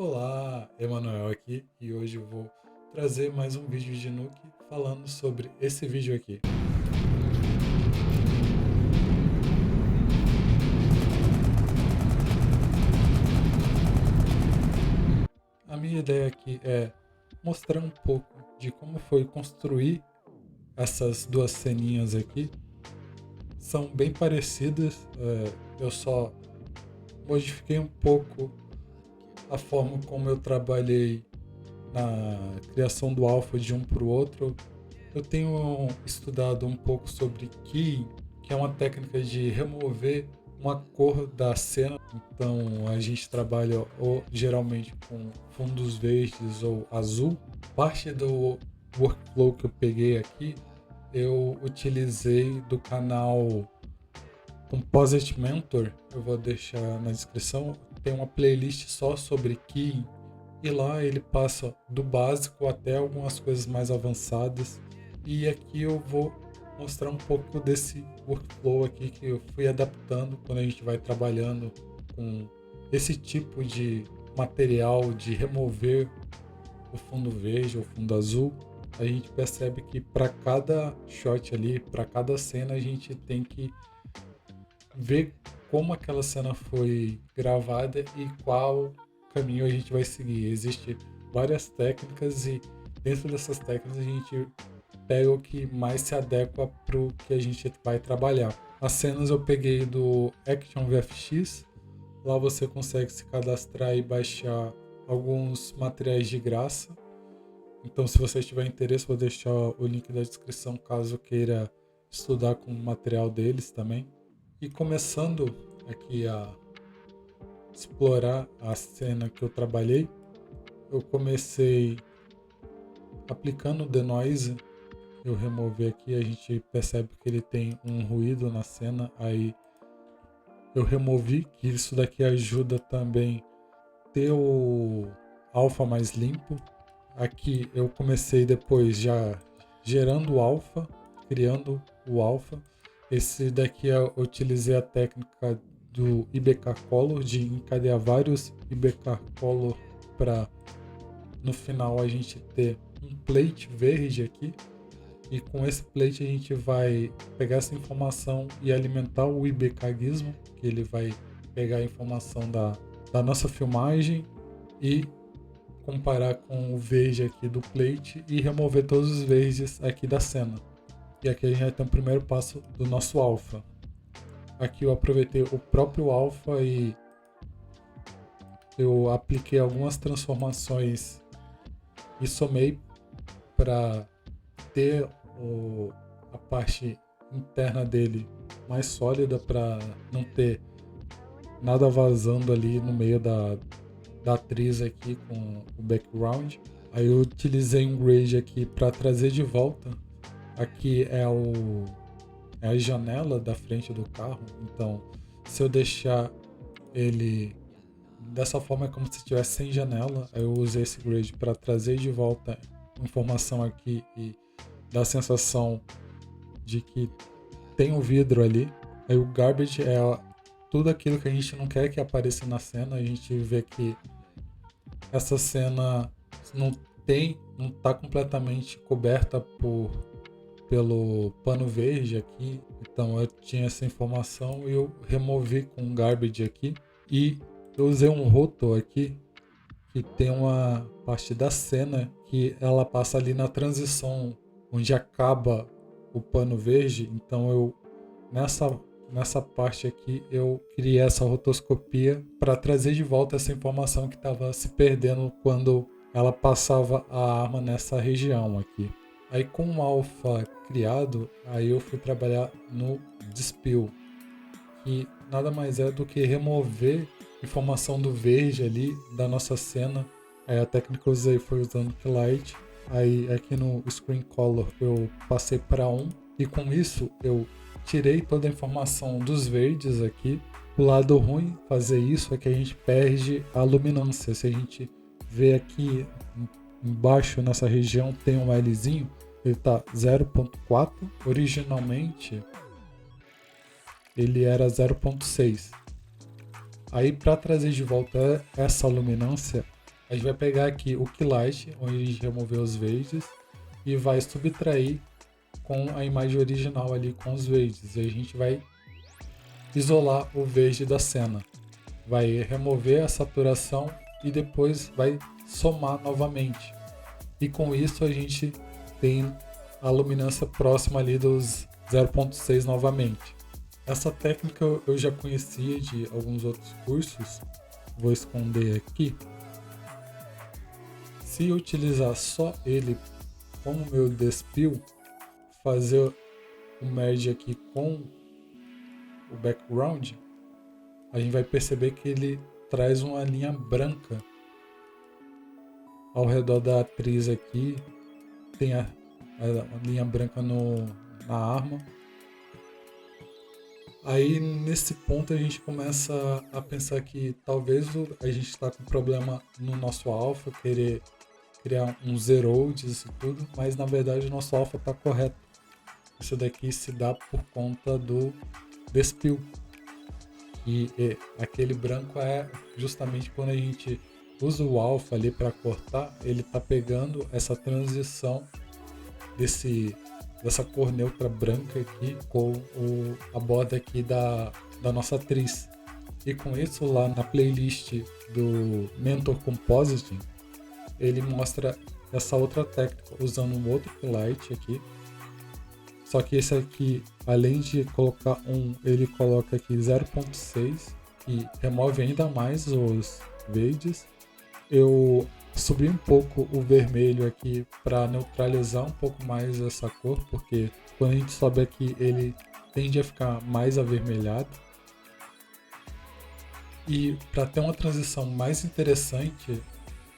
Olá, Emanuel aqui e hoje eu vou trazer mais um vídeo de Nuke falando sobre esse vídeo aqui. A minha ideia aqui é mostrar um pouco de como foi construir essas duas ceninhas aqui. São bem parecidas, eu só modifiquei um pouco a forma como eu trabalhei na criação do alpha de um para o outro. Eu tenho estudado um pouco sobre keying, que é uma técnica de remover uma cor da cena. Então a gente trabalha geralmente com fundos verdes ou azul. Parte do workflow que eu peguei aqui, eu utilizei do canal Composite Mentor. Eu vou deixar na descrição. Tem uma playlist só sobre keying e lá ele passa do básico até algumas coisas mais avançadas. E aqui eu vou mostrar um pouco desse workflow aqui que eu fui adaptando quando a gente vai trabalhando com esse tipo de material de remover o fundo verde ou fundo azul. A gente percebe que para cada shot ali, para cada cena, a gente tem que ver como aquela cena foi gravada e qual caminho a gente vai seguir. Existem várias técnicas e dentro dessas técnicas a gente pega o que mais se adequa para o que a gente vai trabalhar. As cenas eu peguei do Action VFX. Lá você consegue se cadastrar e baixar alguns materiais de graça. Então, se você tiver interesse, vou deixar o link da descrição caso queira estudar com o material deles também. E começando aqui a explorar a cena que eu trabalhei, eu comecei aplicando o denoise. Eu removi aqui, a gente percebe que ele tem um ruído na cena, aí eu removi, que isso daqui ajuda também ter o alfa mais limpo. Aqui eu comecei depois já gerando o alfa, criando o alfa. Esse daqui eu utilizei a técnica do IBK Color, de encadear vários IBK Color para no final a gente ter um plate verde aqui. E com esse plate a gente vai pegar essa informação e alimentar o IBK Gizmo, que ele vai pegar a informação da nossa filmagem e comparar com o verde aqui do plate e remover todos os verdes aqui da cena. E aqui a gente vai ter o primeiro passo do nosso alpha. Aqui eu aproveitei o próprio alpha e eu apliquei algumas transformações e somei para ter a parte interna dele mais sólida, para não ter nada vazando ali no meio da atriz aqui com o background. Aí eu utilizei um grade aqui para trazer de volta. Aqui é a janela da frente do carro. Então, se eu deixar ele dessa forma, é como se estivesse sem janela. Aí eu usei esse grade para trazer de volta informação aqui e dar a sensação de que tem um vidro ali. Aí o garbage é tudo aquilo que a gente não quer que apareça na cena. A gente vê que essa cena não está completamente coberta pelo pano verde aqui. Então eu tinha essa informação e eu removi com um garbage aqui. E eu usei um roto aqui que tem uma parte da cena que ela passa ali na transição onde acaba o pano verde. Então eu nessa parte aqui eu criei essa rotoscopia para trazer de volta essa informação que estava se perdendo quando ela passava a arma nessa região aqui. Aí com o alpha criado, aí eu fui trabalhar no dispel, que nada mais é do que remover informação do verde ali da nossa cena. Aí a técnica que eu usei foi usando Light. Aí aqui no Screen Color eu passei para 1 e com isso eu tirei toda a informação dos verdes aqui. O lado ruim de fazer isso é que a gente perde a luminância. Se a gente vê aqui embaixo nessa região tem um Lzinho, ele está 0.4. Originalmente ele era 0.6. Aí para trazer de volta essa luminância, A gente vai pegar aqui o Keylight, onde a gente removeu os verdes, e vai subtrair com a imagem original ali com os verdes. E a gente vai isolar o verde da cena. Vai remover a saturação e depois vai somar novamente. E com isso a gente tem a luminância próxima ali dos 0.6 novamente. Essa técnica eu já conhecia de alguns outros cursos. Vou esconder aqui. Se eu utilizar só ele como meu despill, fazer o merge aqui com o background, a gente vai perceber que ele traz uma linha branca ao redor da atriz aqui. Tem a linha branca na arma. Aí nesse ponto a gente começa a pensar que talvez a gente está com problema no nosso alpha, querer criar um zeroids e tudo, mas na verdade o nosso alpha está correto. Isso daqui se dá por conta do despill. E aquele branco é justamente quando a gente usa o alpha ali para cortar, ele está pegando essa transição dessa cor neutra branca aqui com a borda aqui da nossa atriz. E com isso, lá na playlist do Mentor Compositing, ele mostra essa outra técnica usando um outro highlight aqui. Só que esse aqui, além de colocar ele coloca aqui 0.6 e remove ainda mais os verdes. Eu subi um pouco o vermelho aqui para neutralizar um pouco mais essa cor, porque quando a gente sobe aqui ele tende a ficar mais avermelhado. E para ter uma transição mais interessante,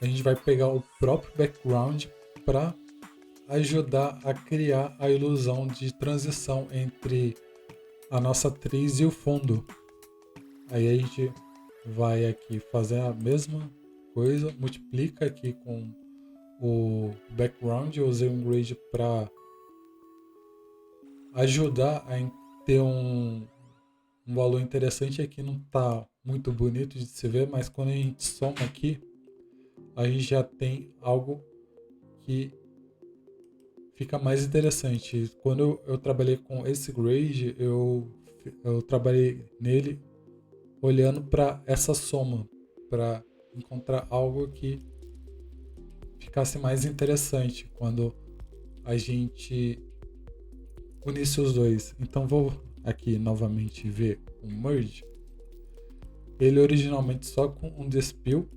a gente vai pegar o próprio background para ajudar a criar a ilusão de transição entre a nossa atriz e o fundo. Aí a gente vai aqui fazer a mesma coisa, multiplica aqui com o background. Eu usei um grade para ajudar a ter um valor interessante. Aqui não está muito bonito de se ver, mas quando a gente soma aqui, a gente já tem algo que fica mais interessante. Quando eu trabalhei com esse grade, eu trabalhei nele olhando para essa soma, para encontrar algo que ficasse mais interessante quando a gente unisse os dois. Então vou aqui novamente ver o merge. Ele originalmente só com um despill.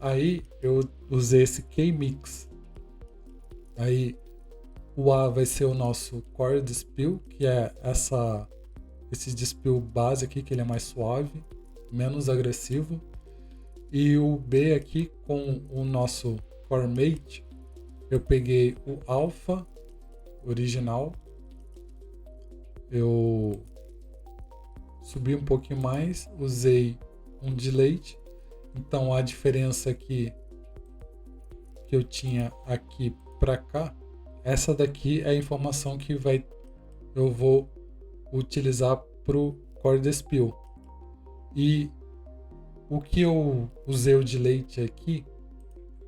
Aí eu usei esse K-Mix. Aí o A vai ser o nosso Core Despill, que é esse despill base aqui, que ele é mais suave, menos agressivo. E o B aqui com o nosso Core Mate, eu peguei o Alpha original, eu subi um pouquinho mais, usei um delete. Então a diferença aqui que eu tinha aqui para cá, essa daqui é a informação que eu vou utilizar para o Core Despill. E o que eu usei o delete aqui,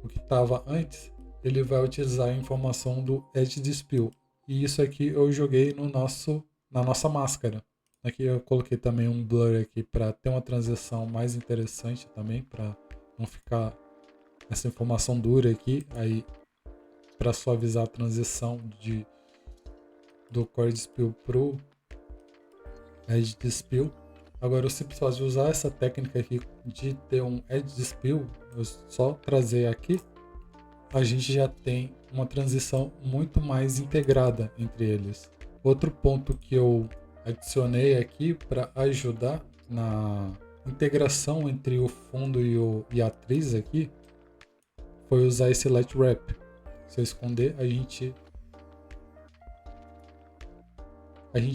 o que estava antes, ele vai utilizar a informação do Edge Despill. E isso aqui eu joguei na nossa máscara. Aqui eu coloquei também um blur aqui para ter uma transição mais interessante também, para não ficar essa informação dura aqui, aí para suavizar a transição do Core Despill pro Edge Despill. Agora eu simples faço usar essa técnica aqui de ter um Edge Despill, eu só trazer aqui, a gente já tem uma transição muito mais integrada entre eles. Outro ponto que eu adicionei aqui para ajudar na integração entre o fundo e a atriz aqui foi usar esse Light Wrap. Se eu esconder, a gente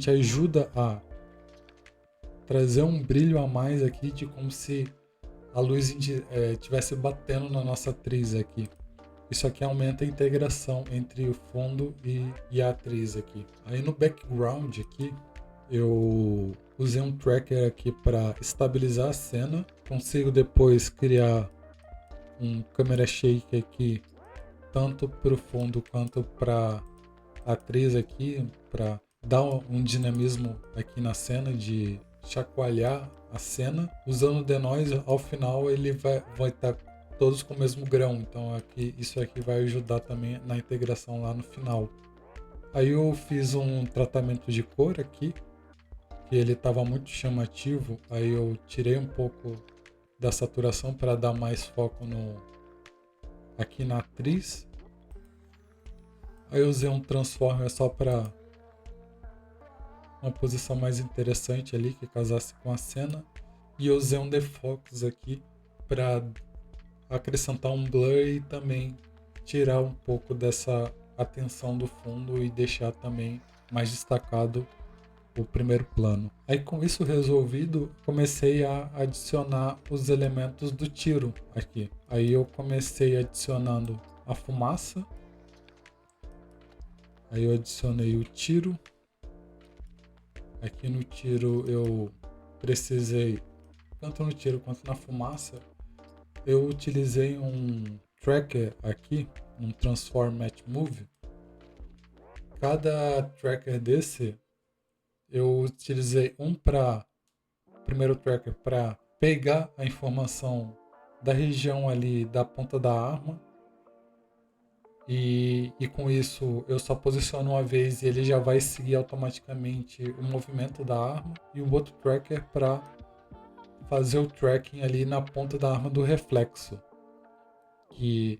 ajuda a trazer um brilho a mais aqui, de como se a luz estivesse batendo na nossa atriz aqui. Isso aqui aumenta a integração entre o fundo e a atriz aqui. Aí no background aqui, eu usei um tracker aqui para estabilizar a cena. Consigo depois criar um câmera shake aqui, tanto para o fundo quanto para a atriz aqui, para dar um dinamismo aqui na cena, de chacoalhar a cena. Usando o denoise, ao final ele vai estar todos com o mesmo grão, então isso aqui vai ajudar também na integração lá no final. Aí eu fiz um tratamento de cor aqui, que ele estava muito chamativo, aí eu tirei um pouco da saturação para dar mais foco aqui na atriz. Aí eu usei um transformer só para uma posição mais interessante ali, que casasse com a cena. E eu usei um defocus aqui para acrescentar um blur e também tirar um pouco dessa atenção do fundo e deixar também mais destacado o primeiro plano. Aí com isso resolvido, comecei a adicionar os elementos do tiro aqui. Aí eu comecei adicionando a fumaça. Aí eu adicionei o tiro. Aqui no tiro eu precisei, tanto no tiro quanto na fumaça, eu utilizei um tracker aqui, um Transform Match Move. Cada tracker desse, eu utilizei primeiro tracker para pegar a informação da região ali da ponta da arma, e com isso eu só posiciono uma vez e ele já vai seguir automaticamente o movimento da arma, e o outro tracker para fazer o tracking ali na ponta da arma do reflexo, que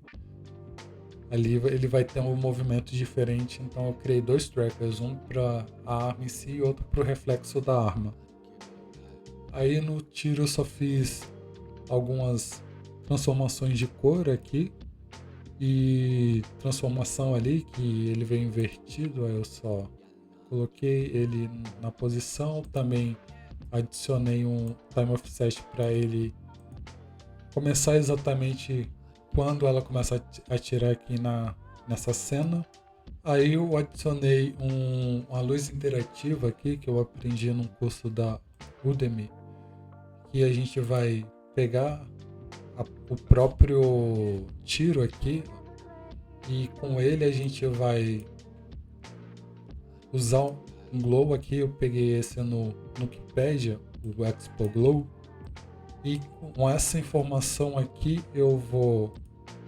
ali ele vai ter um movimento diferente. Então eu criei dois trackers, um para a arma em si e outro para o reflexo da arma. Aí no tiro eu só fiz algumas transformações de cor aqui, e transformação ali que ele veio invertido, aí eu só coloquei ele na posição. Também adicionei um time offset para ele começar exatamente quando ela começa a atirar aqui nessa cena. Aí eu adicionei uma luz interativa aqui que eu aprendi num curso da Udemy, que a gente vai pegar o próprio tiro aqui, e com ele a gente vai usar um glow aqui. Eu peguei esse no Wikipedia, o Expo Glow, e com essa informação aqui eu vou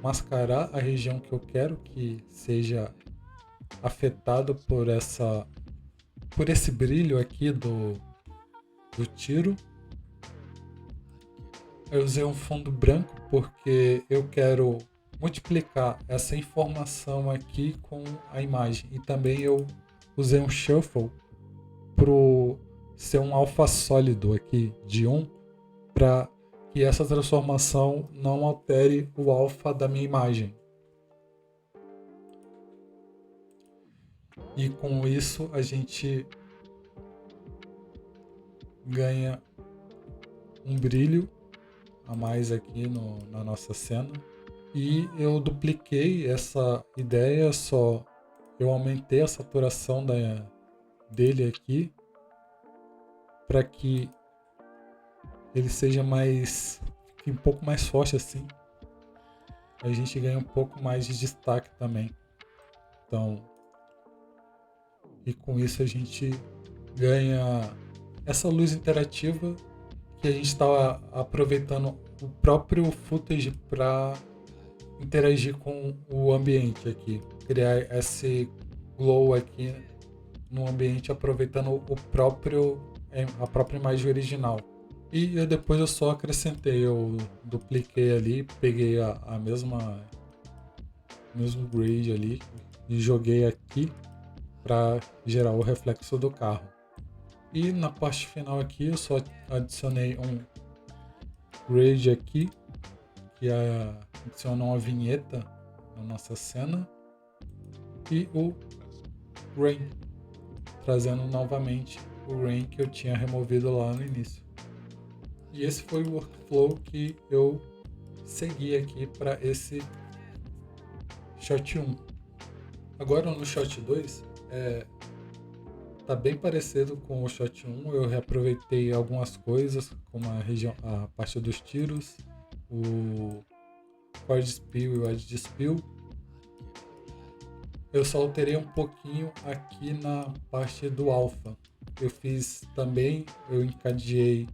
mascarar a região que eu quero que seja afetada por esse brilho aqui do tiro. Eu usei um fundo branco porque eu quero multiplicar essa informação aqui com a imagem, e também eu usei um shuffle para ser um alfa sólido aqui de 1, para que essa transformação não altere o alfa da minha imagem. E com isso a gente ganha um brilho a mais aqui na nossa cena. E eu dupliquei essa ideia, eu aumentei a saturação dele aqui para que ele seja fique um pouco mais forte assim. A gente ganha um pouco mais de destaque também. Então, e com isso a gente ganha essa luz interativa, que a gente está aproveitando o próprio footage para interagir com o ambiente aqui, criar esse glow aqui no ambiente, aproveitando a própria imagem original. E depois eu só acrescentei, eu dupliquei ali, peguei a mesmo grade ali e joguei aqui para gerar o reflexo do carro. E na parte final aqui eu só adicionei um grade aqui, que adiciona uma vinheta na nossa cena, e o rain, trazendo novamente o rain que eu tinha removido lá no início. E esse foi o workflow que eu segui aqui para esse shot 1. Agora no shot 2, tá bem parecido com o shot 1. Eu reaproveitei algumas coisas, como a parte dos tiros, Core Dispel e o Edge Dispel. Eu só alterei um pouquinho aqui na parte do alpha. Eu fiz também, eu encadeei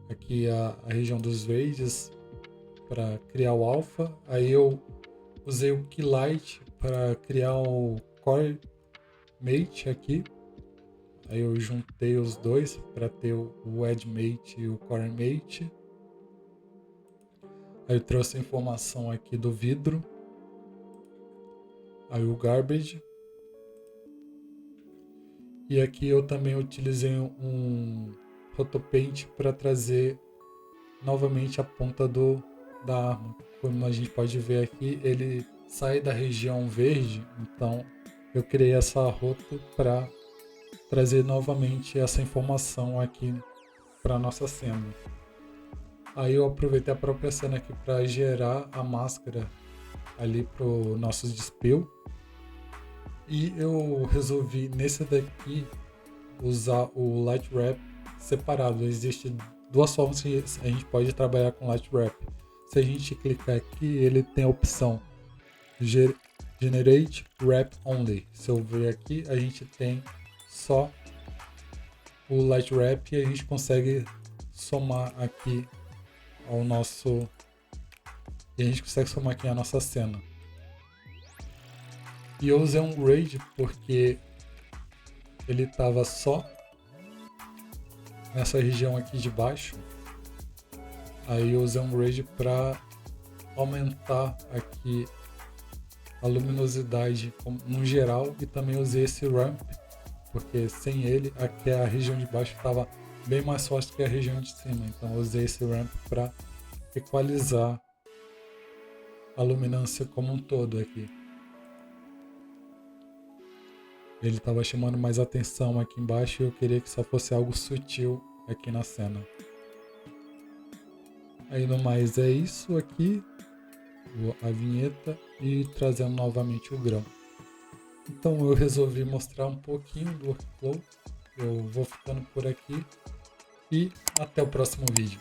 aqui a região dos rages para criar o alpha. Aí eu usei o Keylight para criar o Core Mate aqui. Aí eu juntei os dois para ter o Edge Mate e o Core Mate. Aí eu trouxe a informação aqui do vidro. Aí o Garbage. E aqui eu também utilizei um Rotopaint para trazer novamente a ponta da arma. Como a gente pode ver aqui, ele sai da região verde, então eu criei essa roto para trazer novamente essa informação aqui para nossa cena. Aí eu aproveitei a própria cena aqui para gerar a máscara ali para o nosso dispel. E eu resolvi nesse daqui usar o Light Wrap separado. Existem duas formas que a gente pode trabalhar com Light Wrap. Se a gente clicar aqui, ele tem a opção Generate Wrap Only. Se eu ver aqui, a gente tem só o Light Wrap e a gente consegue somar aqui ao nosso... E a gente consegue somar aqui a nossa cena. E eu usei um Raid porque ele estava só nessa região aqui de baixo. Aí eu usei um Raid para aumentar aqui a luminosidade no geral. E também usei esse Ramp, porque sem ele aqui a região de baixo estava bem mais forte que a região de cima. Então eu usei esse Ramp para equalizar a luminância como um todo aqui. Ele estava chamando mais atenção aqui embaixo e eu queria que só fosse algo sutil aqui na cena. Aí no mais é isso aqui, a vinheta e trazendo novamente o grão. Então eu resolvi mostrar um pouquinho do workflow. Eu vou ficando por aqui e até o próximo vídeo.